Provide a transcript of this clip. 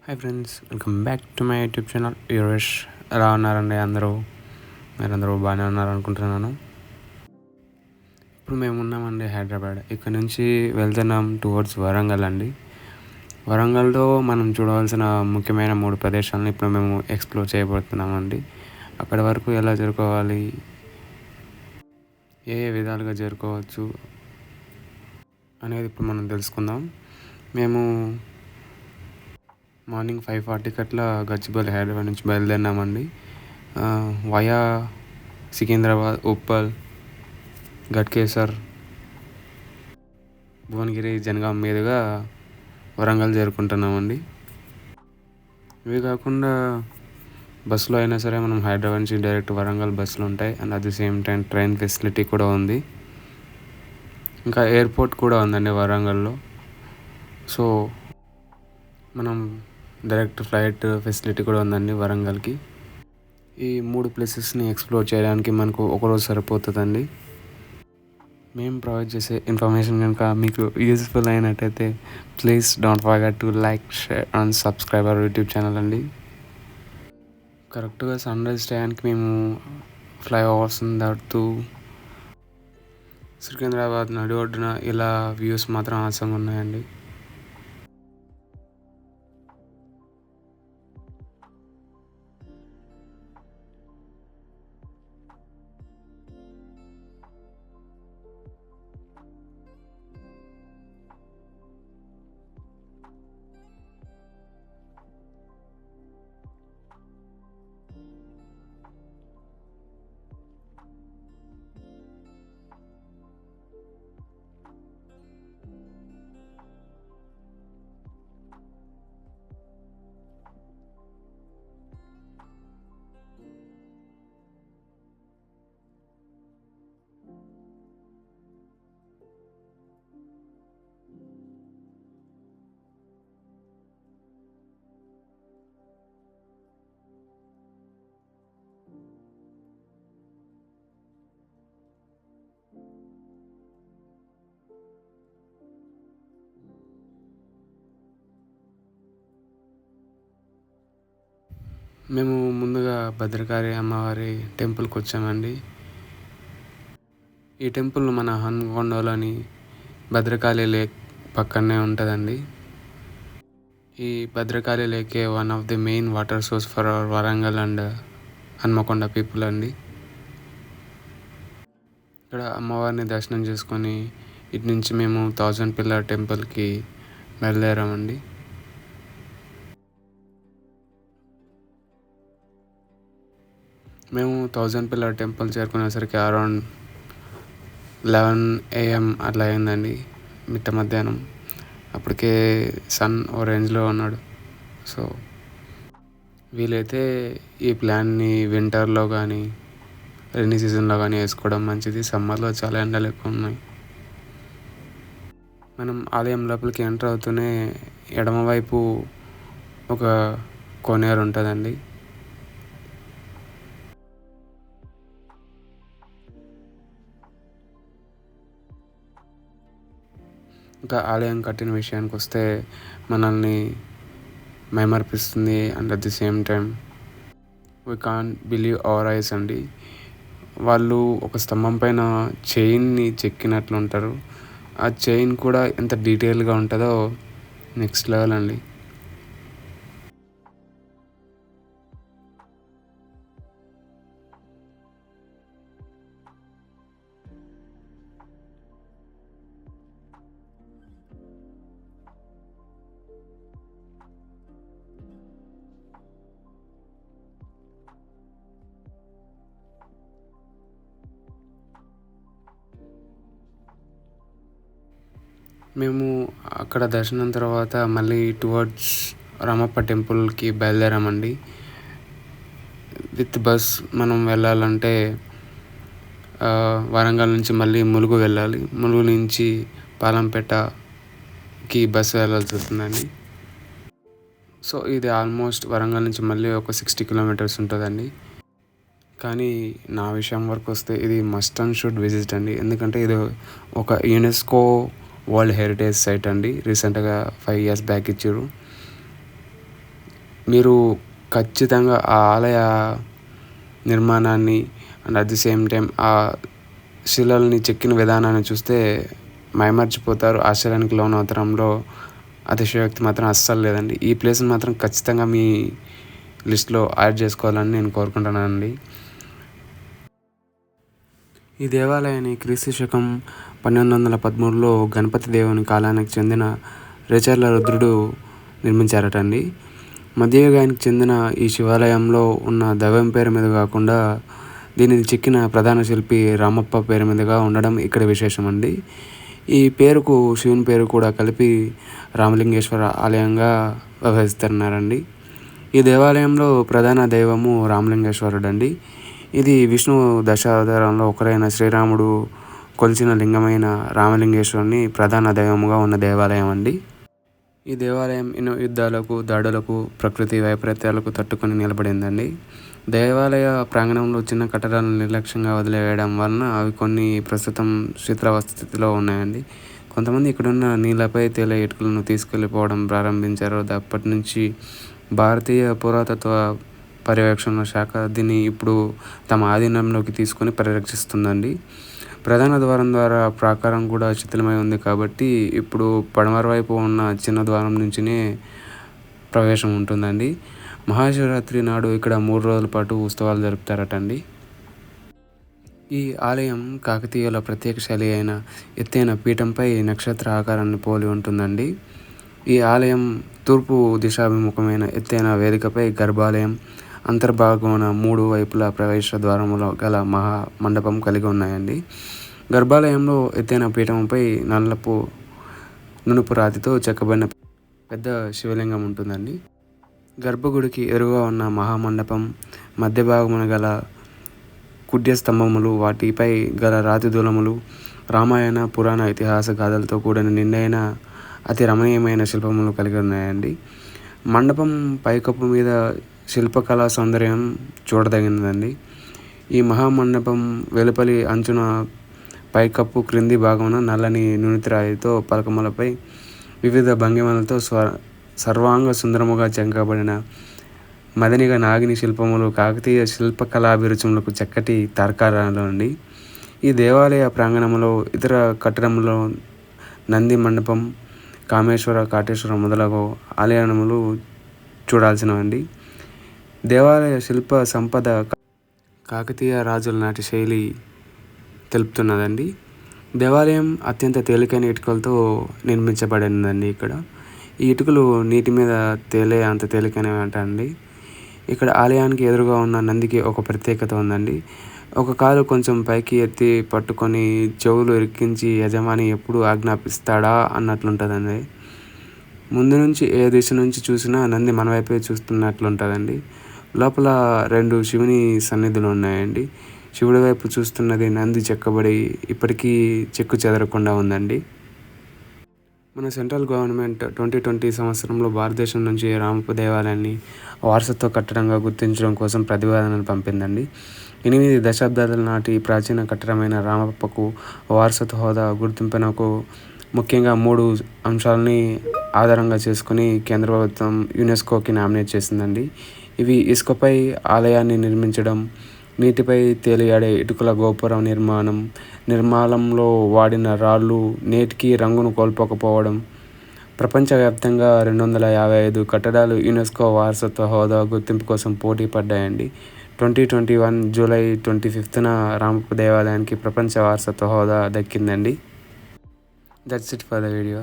Hi friends, welcome back to my YouTube channel Yuresh. ఎలా ఉన్నారండి అందరూ? మీరందరూ బాగానే ఉన్నారు అనుకుంటున్నాను. ఇప్పుడు మేము ఉన్నామండి హైదరాబాద్. ఇక్కడ నుంచి వెళ్తున్నాం టువర్డ్స్ వరంగల్ అండి. వరంగల్లో మనం చూడవలసిన ముఖ్యమైన 3 ప్రదేశాలను ఇప్పుడు మేము ఎక్స్ప్లోర్ చేయబోతున్నామండి. అక్కడి వరకు ఎలా చేరుకోవాలి, ఏ ఏ విధాలుగా చేరుకోవచ్చు అనేది ఇప్పుడు మనం తెలుసుకుందాం. మేము మార్నింగ్ 5:40కి అట్లా గచ్చిబౌలి హైదరాబాద్ నుంచి బయలుదేరినామండి. వయా సికింద్రాబాద్, ఉప్పల్, గట్కేసర్, భువనగిరి, జనగాం మీదుగా వరంగల్ చేరుకుంటున్నామండి. ఇవి కాకుండా బస్సులో అయినా సరే మనం హైదరాబాద్ నుంచి డైరెక్ట్ వరంగల్ బస్సులు ఉంటాయి. And at the same time train facility కూడా ఉంది. ఇంకా ఎయిర్పోర్ట్ కూడా ఉందండి వరంగల్లో. సో మనం డైరెక్ట్ ఫ్లైట్ ఫెసిలిటీ కూడా ఉందండి వరంగల్కి. ఈ 3 ప్లేసెస్ని ఎక్స్ప్లోర్ చేయడానికి మనకు ఒకరోజు సరిపోతుందండి. మేము ప్రొవైడ్ చేసే ఇన్ఫర్మేషన్ కనుక మీకు యూజ్ఫుల్ అయినట్టయితే please don't forget to like, share and subscribe our YouTube channel అండి. కరెక్ట్గా సన్ రైజ్ టైంకి మేము ఫ్లైఓవర్స్ దాటుతూ సికింద్రాబాద్ నడి ఒడ్డున ఇలా వ్యూస్ మాత్రం ఆసంగా ఉన్నాయండి. మేము ముందుగా భద్రకాళి అమ్మవారి టెంపుల్కి వచ్చామండి. ఈ టెంపుల్ మన హన్మకొండలోని భద్రకాళి లేక్ పక్కనే ఉంటుందండి. ఈ భద్రకాళి లేకే one of the main water source for hour Warangal and Hanamkonda people అండి. ఇక్కడ అమ్మవారిని దర్శనం చేసుకొని ఇటు నుంచి మేము 1000 పిల్లర్ టెంపుల్కి బయలుదేరామండి. మేము 1000 పిల్లర్ టెంపుల్ చేరుకునేసరికి అరౌండ్ 11 AM అట్లా అయిందండి, మిట్ట మధ్యాహ్నం. అప్పటికే సన్ ఓ రేంజ్లో ఉన్నాడు. సో వీలైతే ఈ ప్లాన్ని వింటర్లో కానీ రైనీ సీజన్లో కానీ వేసుకోవడం మంచిది. సమ్మర్లో చాలా ఎండలు ఎక్కువ ఉన్నాయి. మనం ఆలయం లోపలికి ఎంటర్ అవుతూనే ఎడమవైపు ఒక కోనేరు ఉంటుందండి. ఇంకా ఆలయం కట్టిన విషయానికి వస్తే మనల్ని మైమర్పిస్తుంది. And at the same time we can't believe our eyes అండి. వాళ్ళు ఒక స్తంభం పైన చైన్ని చెక్కినట్లు ఉంటారు. ఆ చైన్ కూడా ఎంత డీటెయిల్గా ఉంటుందో నెక్స్ట్ లెవెల్ అండి. మేము అక్కడ దర్శనం తర్వాత మళ్ళీ టువర్డ్స్ రామప్ప టెంపుల్కి బయలుదేరామండి. విత్ బస్ మనం వెళ్ళాలంటే వరంగల్ నుంచి మళ్ళీ ములుగు వెళ్ళాలి. ములుగు నుంచి పాలంపేటకి బస్సు వెళ్ళాల్సి వస్తుందండి. సో ఇది ఆల్మోస్ట్ వరంగల్ నుంచి మళ్ళీ ఒక 60 కిలోమీటర్స్ ఉంటుందండి. కానీ నా విషయం వరకు వస్తే ఇది మస్ట్ అండ్ షుడ్ విజిట్ అండి. ఎందుకంటే ఇది ఒక యునెస్కో వరల్డ్ హెరిటేజ్ సైట్ అండి. రీసెంట్గా 5 years బ్యాక్ ఇచ్చారు. మీరు ఖచ్చితంగా ఆ ఆలయ నిర్మాణాన్ని and at the same time ఆ శిలల్ని చెక్కిన విధానాన్ని చూస్తే మైమర్చిపోతారు. ఆశ్చర్యానికి లోనవతరంలో అతిశయోక్తి మాత్రం అస్సలు లేదండి. ఈ ప్లేస్ని మాత్రం ఖచ్చితంగా మీ లిస్ట్లో యాడ్ చేసుకోవాలని నేను కోరుకుంటున్నానండి. ఈ దేవాలయాన్ని క్రీస్తు శకం 1213లో గణపతి దేవుని కాలానికి చెందిన రేచర్ల రుద్రుడు నిర్మించారటండి. మధ్యయుగానికి చెందిన ఈ శివాలయంలో ఉన్న దైవం పేరు మీద కాకుండా దీనిని చెక్కిన ప్రధాన శిల్పి రామప్ప పేరు మీదుగా ఉండడం ఇక్కడ విశేషం అండి. ఈ పేరుకు శివుని పేరు కూడా కలిపి రామలింగేశ్వర ఆలయంగా వ్యవహరిస్తున్నారండి. ఈ దేవాలయంలో ప్రధాన దైవము రామలింగేశ్వరుడు అండి. ఇది విష్ణు దశావతారంలో ఒకరైన శ్రీరాముడు కొలిచిన లింగమైన రామలింగేశ్వరుని ప్రధాన దైవముగా ఉన్న దేవాలయం అండి. ఈ దేవాలయం ఎన్నో యుద్ధాలకు, దాడులకు, ప్రకృతి వైపరీత్యాలకు తట్టుకొని నిలబడిందండి. దేవాలయ ప్రాంగణంలో చిన్న కట్టడాలను నిర్లక్ష్యంగా వదిలేయడం వలన అవి కొన్ని ప్రస్తుతం శిథిలావస్థ స్థితిలో ఉన్నాయండి. కొంతమంది ఇక్కడున్న నీళ్ళపై తేలే ఇటుకలను తీసుకెళ్ళిపోవడం ప్రారంభించారు. అప్పటి నుంచి భారతీయ పురాతత్వ పర్యవేక్షణ శాఖ దీన్ని ఇప్పుడు తమ ఆధీనంలోకి తీసుకొని పరిరక్షిస్తుందండి. ప్రధాన ద్వారం ద్వారా ప్రాకారం కూడా శిథిలమై ఉంది కాబట్టి ఇప్పుడు పడమర వైపు ఉన్న చిన్న ద్వారం నుంచినే ప్రవేశం ఉంటుందండి. మహాశివరాత్రి నాడు ఇక్కడ 3 రోజుల పాటు ఉత్సవాలు జరుపుతారటండి. ఈ ఆలయం కాకతీయుల ప్రత్యేక శైలి అయిన ఎత్తైన పీఠంపై నక్షత్ర ఆకారాన్ని పోలి ఉంటుందండి. ఈ ఆలయం తూర్పు దిశాభిముఖమైన ఎత్తైన వేదికపై గర్భాలయం, అంతర్భాగమున 3 వైపులా ప్రవేశ ద్వారములు గల మహా మండపం కలిగి ఉన్నాయండి. గర్భాలయంలో ఎత్తైన పీఠంపై నల్లపు నునుపు రాతితో చెక్కబడిన పెద్ద శివలింగం ఉంటుందండి. గర్భగుడికి ఎదురుగా ఉన్న మహామండపం మధ్య భాగమున గల కుడ్య స్తంభములు, వాటిపై గల రాతి దూలములు రామాయణ, పురాణ, ఇతిహాస గాథలతో కూడిన నిండైన అతి రమణీయమైన శిల్పములు కలిగి ఉన్నాయండి. మండపం పైకప్పు మీద శిల్పకళా సౌందర్యం చూడదగినదండి. ఈ మహామండపం వెలుపలి అంచున పైకప్పు క్రింది భాగమున నల్లని నునితిరాయితో పలకములపై వివిధ భంగిమలతో సర్వాంగ సుందరముగా చెక్కబడిన మదనిగ నాగిని శిల్పములు కాకతీయ శిల్పకళాభిరుచులకు చక్కటి తార్కాణాలు అండి. ఈ దేవాలయ ప్రాంగణంలో ఇతర కట్టడములో నంది మండపం, కామేశ్వర, కాటేశ్వర మొదలగు ఆలయములు చూడాల్సినవండి. దేవాలయ శిల్ప సంపద కాకతీయ రాజుల నాటి శైలి తెలుపుతున్నదండి. దేవాలయం అత్యంత తేలికైన ఇటుకలతో నిర్మించబడిందండి. ఇక్కడ ఈ ఇటుకలు నీటి మీద తేలే అంత తేలికైనవి అంటండి. ఇక్కడ ఆలయానికి ఎదురుగా ఉన్న నందికి ఒక ప్రత్యేకత ఉందండి. ఒక కాలు కొంచెం పైకి ఎత్తి పట్టుకొని చెవులు ఇరికించి యజమాని ఎప్పుడు ఆజ్ఞాపిస్తాడా అన్నట్లుంటుందండి. ముందు నుంచి ఏ దిశ నుంచి చూసినా నంది మన వైపే చూస్తున్నట్లుంటుందండి. లోపల 2 శివుని సన్నిధులు ఉన్నాయండి. శివుడి వైపు చూస్తున్నది నంది చెక్కబడి ఇప్పటికీ చెక్కు చెదరకుండా ఉందండి. మన సెంట్రల్ గవర్నమెంట్ 2020 సంవత్సరంలో భారతదేశం నుంచి రామప్ప దేవాలయాన్ని వారసత్వ కట్టడంగా గుర్తించడం కోసం ప్రతిపాదనలు పంపిందండి. 8 దశాబ్దాల నాటి ప్రాచీన కట్టడమైన రామప్పకు వారసత్వ హోదా గుర్తింపునకు ముఖ్యంగా 3 అంశాలని ఆధారంగా చేసుకుని కేంద్ర ప్రభుత్వం యునెస్కోకి నామినేట్ చేసిందండి. ఇవి ఇసుకపై ఆలయాన్ని నిర్మించడం, నీటిపై తేలియాడే ఇటుకల గోపురం నిర్మాణంలో వాడిన రాళ్ళు నేటికి రంగును కోల్పోకపోవడం, ప్రపంచవ్యాప్తంగా 255 కట్టడాలు యునెస్కో వారసత్వ హోదా గుర్తింపు కోసం పోటీ పడ్డాయండి. 2021 జూలై 25న రామప్ప దేవాలయానికి ప్రపంచ వారసత్వ హోదా దక్కిందండి. That's it for the video.